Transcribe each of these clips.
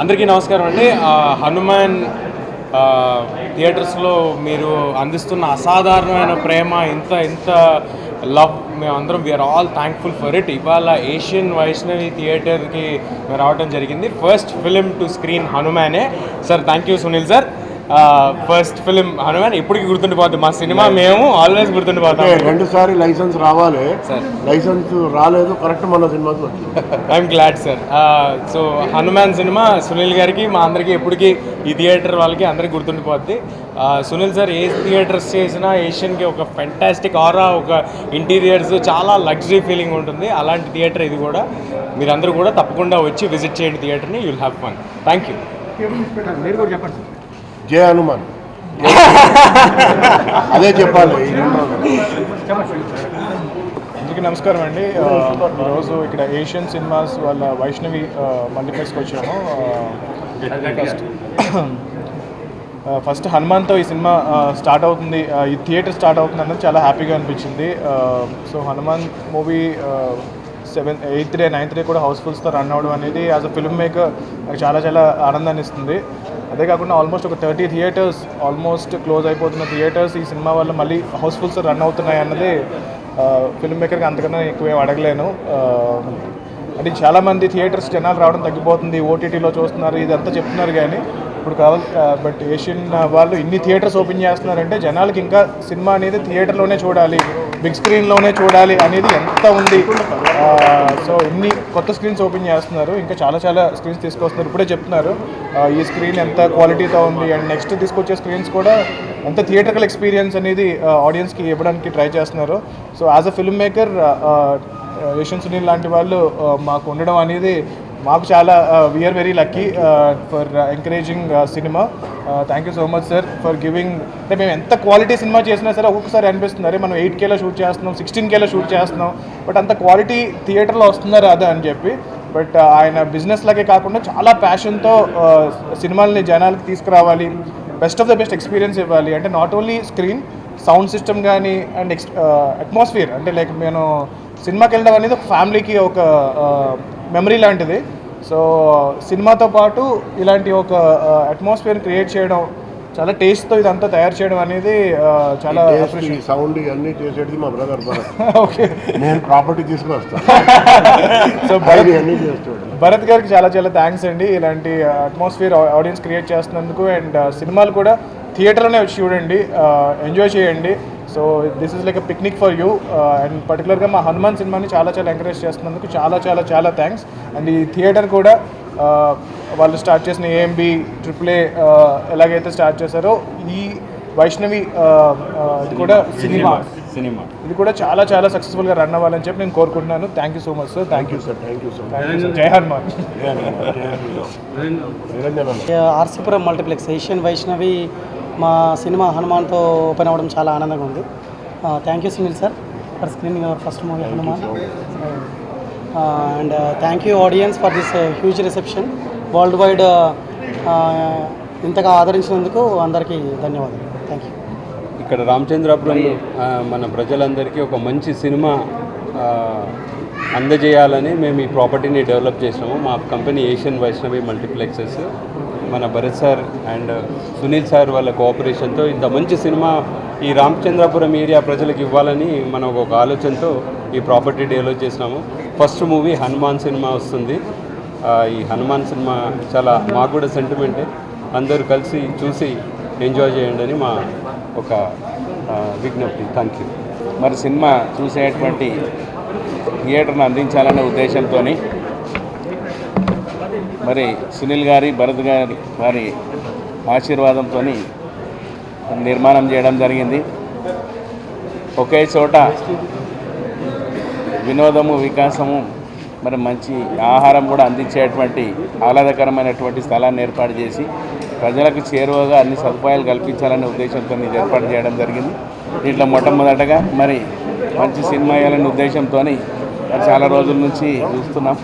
అందరికీ నమస్కారం అండి. హనుమాన్ థియేటర్స్లో మీరు అందిస్తున్న అసాధారణమైన ప్రేమ, ఇంత ఇంత లవ్ మేమందరం we are all thankful for it. ఇవాళ ఏషియన్ వైష్ణవి థియేటర్కి రావడం జరిగింది. ఫస్ట్ ఫిలిం టు స్క్రీన్ హనుమానే. Sir thank you Sunil sir. First film Hanuman ఎప్పటికీ గుర్తుండిపోతుంది. మా సినిమా మేము ఆల్వేస్ గుర్తుండిపోతాం. 2 సార్లు లైసెన్స్ రావాలి సార్, లైసెన్స్ రాలేదు, కరెక్ట్ మన సినిమాకి వచ్చింది. I'm glad sir. So Hanuman cinema Sunil గారికి మా అందరికీ ఎప్పటికీ ఈ థియేటర్ వాళ్ళకి అందరికీ గుర్తుండిపోద్ది. సునీల్ సార్ ఏ థియేటర్స్ చేసినా ఏషియన్కి ఒక ఫెంటాస్టిక్ ఆరా, ఒక ఇంటీరియర్స్ చాలా లగ్జరీ ఫీలింగ్ ఉంటుంది. అలాంటి థియేటర్ ఇది కూడా. మీరందరూ కూడా తప్పకుండా వచ్చి విజిట్ చేయండి థియేటర్ని. You'll have fun. Thank you. మీరు కూడా చెప్పండి. జై హనుమాన్. అదే చెప్పాలి. అందరికీ నమస్కారం అండి. ఈరోజు ఇక్కడ ఏషియన్ సినిమాస్ వాళ్ళ వైష్ణవి మల్టీప్లెక్స్కి వచ్చాము. ఫస్ట్ హనుమాన్తో ఈ సినిమా స్టార్ట్ అవుతుంది, ఈ థియేటర్ స్టార్ట్ అవుతుంది అన్నది చాలా హ్యాపీగా అనిపించింది. So Hanuman movie 7th, 8th day 9th day కూడా హౌస్ఫుల్స్తో రన్ అవ్వడం అనేది యాజ్ అ ఫిల్మ్ మేకర్ నాకు చాలా చాలా ఆనందాన్ని ఇస్తుంది. అదే కాకుండా ఆల్మోస్ట్ ఒక 30 థియేటర్స్ ఆల్మోస్ట్ క్లోజ్ అయిపోతున్న థియేటర్స్ ఈ సినిమా వల్ల మళ్ళీ హౌస్ఫుల్స్ రన్ అవుతున్నాయి అన్నది ఫిల్మ్ మేకర్కి అంతకన్నా ఎక్కువేం అడగలేను. అంటే చాలామంది థియేటర్స్ జనాలు రావడం తగ్గిపోతుంది, ఓటీటీలో చూస్తున్నారు, ఇదంతా చెప్తున్నారు. కానీ ఇప్పుడు బట్ ఏషియన్ వాళ్ళు ఇన్ని థియేటర్స్ ఓపెన్ చేస్తున్నారంటే జనాలకి ఇంకా సినిమా అనేది థియేటర్లోనే చూడాలి, బిగ్ స్క్రీన్లోనే చూడాలి అనేది ఎంత ఉంది. సో ఇన్ని కొత్త స్క్రీన్స్ ఓపెన్ చేస్తున్నారు, ఇంకా చాలా చాలా స్క్రీన్స్ తీసుకొస్తున్నారు. ఇప్పుడే చెప్తున్నారు ఈ స్క్రీన్ ఎంత క్వాలిటీతో ఉంది అండ్ నెక్స్ట్ తీసుకొచ్చే స్క్రీన్స్ కూడా ఎంత థియేటర్కల్ ఎక్స్పీరియన్స్ అనేది ఆడియన్స్కి ఇవ్వడానికి ట్రై చేస్తున్నారు. So as a filmmaker Yashwant Sunil లాంటి వాళ్ళు మాకు ఉండడం అనేది మాకు చాలా we are very lucky for encouraging cinema. Thank you so much sir for giving. అంటే మేము ఎంత క్వాలిటీ సినిమా చేసినా సరే ఒక్కొక్కసారి అనిపిస్తుంది మనం 8Kలో షూట్ చేస్తున్నాం, 16Kలో షూట్ చేస్తున్నాం, బట్ అంత క్వాలిటీ థియేటర్లో వస్తున్నారు అదే అని చెప్పి. బట్ ఆయన బిజినెస్ లాగే కాకుండా చాలా ప్యాషన్తో సినిమాలని జనాలకి తీసుకురావాలి, best of the best experience ఇవ్వాలి. అంటే not only screen, sound system కానీ అండ్ అట్మాస్ఫియర్. అంటే లైక్ నేను సినిమాకి వెళ్ళడం అనేది ఒక ఫ్యామిలీకి ఒక మెమరీ లాంటిది. సో సినిమాతో పాటు ఇలాంటి ఒక అట్మాస్ఫియర్ క్రియేట్ చేయడం, చాలా టేస్ట్తో ఇదంతా తయారు చేయడం అనేది చాలా సౌండ్ ఇవన్నీ చేసేది మా బ్రదర్ భరత్. ఓకే, నేను ప్రాపర్టీ తీసుకొస్తాను. సో భరత్ గారికి చాలా చాలా థ్యాంక్స్ అండి, ఇలాంటి అట్మాస్ఫియర్ ఆడియన్స్ క్రియేట్ చేస్తున్నందుకు. అండ్ సినిమాలు కూడా థియేటర్లోనే వచ్చి చూడండి, ఎంజాయ్ చేయండి. So this is like a picnic for you. And పర్టికులర్గా మా హనుమాన్ సినిమాని చాలా చాలా ఎంకరేజ్ చేస్తున్నందుకు చాలా చాలా చాలా థ్యాంక్స్. అండ్ ఈ థియేటర్ కూడా వాళ్ళు స్టార్ట్ చేసిన AMB AAA ఎలాగైతే స్టార్ట్ చేశారో ఈ వైష్ణవి ఇది కూడా సినిమా ఇది కూడా చాలా చాలా సక్సెస్ఫుల్గా రన్ అవ్వాలని చెప్పి నేను కోరుకుంటున్నాను. Thank you so much sir. Thank you sir. Thank you so much. జై హనుమాన్. ఆర్సీపురం మల్టీప్లెక్స్ ఏషియన్ వైష్ణవి మా సినిమా హనుమాన్తో ఓపెన్ అవ్వడం చాలా ఆనందంగా ఉంది. Thank you Sunil sir for screening our first movie Hanuman. And thank you audience for this huge reception worldwide. ఇంతగా ఆదరించినందుకు అందరికీ ధన్యవాదాలు. Thank you. ఇక్కడ రామచంద్రాపురం మన ప్రజలందరికీ ఒక మంచి సినిమా అందజేయాలని మేము ఈ ప్రాపర్టీని డెవలప్ చేసినాము. మా కంపెనీ ఏషియన్ వైష్ణవి మల్టీప్లెక్సెస్, మన Bharat sir and Sunil sir వాళ్ళ కోఆపరేషన్తో ఇంత మంచి సినిమా ఈ రామచంద్రాపురం ఏరియా ప్రజలకు ఇవ్వాలని మనం ఒక ఆలోచనతో ఈ ప్రాపర్టీ డెవలప్ చేసినాము. ఫస్ట్ మూవీ హనుమాన్ సినిమా వస్తుంది. ఈ హనుమాన్ సినిమా చాలా మాకు కూడా సెంటిమెంటే. అందరూ కలిసి చూసి ఎంజాయ్ చేయండి అని మా ఒక విజ్ఞప్తి. Thank you. మరి సినిమా చూసేటువంటి థియేటర్ను అందించాలనే ఉద్దేశంతో మరి సునీల్ గారి, భరత్ గారి వారి ఆశీర్వాదంతో నిర్మాణం చేయడం జరిగింది. ఒకే చోట వినోదము, వికాసము, మరి మంచి ఆహారం కూడా అందించేటువంటి ఆహ్లాదకరమైనటువంటి స్థలాన్ని ఏర్పాటు చేసి ప్రజలకు చేరువగా అన్ని సదుపాయాలు కల్పించాలనే ఉద్దేశంతో ఇది ఏర్పాటు చేయడం జరిగింది. దీంట్లో మొట్టమొదటగా మరి మంచి సినిమా వేయాలనే ఉద్దేశంతో చాలా రోజుల నుంచి చూస్తున్నాం.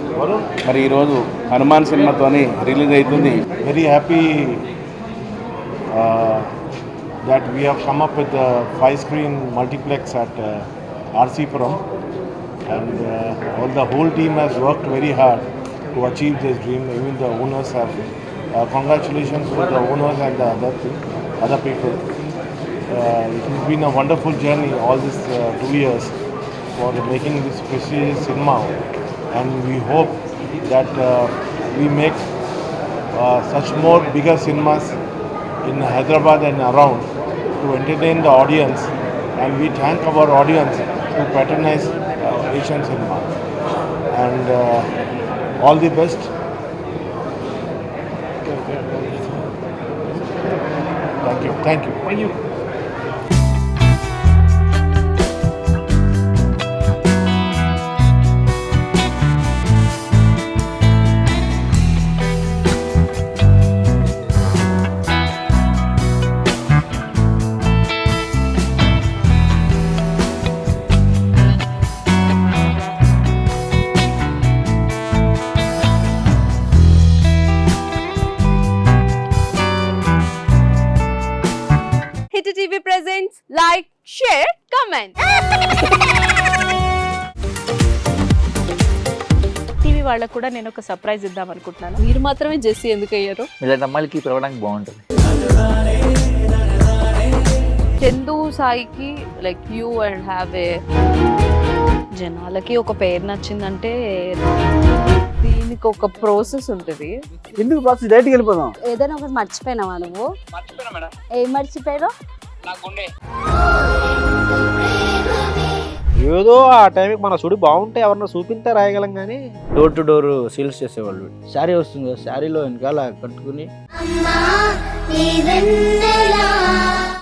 మరి ఈరోజు హనుమాన్ సినిమాతోని రిలీజ్ అవుతుంది. Very happy that we have come up with a 5-screen multiplex at RCpuram, and the whole team has worked very hard to achieve this dream. Even the owners have congratulations to the owners and the other people. It has been a wonderful journey all these 2 years for making this prestigious cinema, and we hope that we make such more bigger cinemas in Hyderabad and around to entertain the audience, and we thank our audience to patronize Asian cinema, and all the best. Thank you. Hit TV presents like, share, comment. TV వాళ్ళకు కూడా నేను ఒక surprise ఇద్దాం అనుకుంటున్నాను. మీరు మాత్రమే Jessie ఎందుకు అయ్యారు? ఇలాంటి అమ్మాయిలకి పిలవడానికి బాగుంటుంది. చందు సాయికి like you and have a జనాలకి ఒక పేరు నచ్చిందంటే దీనికి ఒక ప్రాసెస్ ఉంటుంది. ఎందుకు ప్రాసెస్ డైరెక్ట్గా వెళ్ళిపోదాం. ఏదైనా ఒకటి మర్చిపోయినావా నువ్వు? ఏం మర్చిపోయావు? ఏదో ఆ టైంకి మన సుడి బాగుంటే ఎవరన్నా చూపింటే రాయగలం కానీ డోర్ టు డోర్ సేల్స్ చేసేవాళ్ళు. శారీ వస్తుంది కదా, శారీలో వెనకాల కట్టుకుని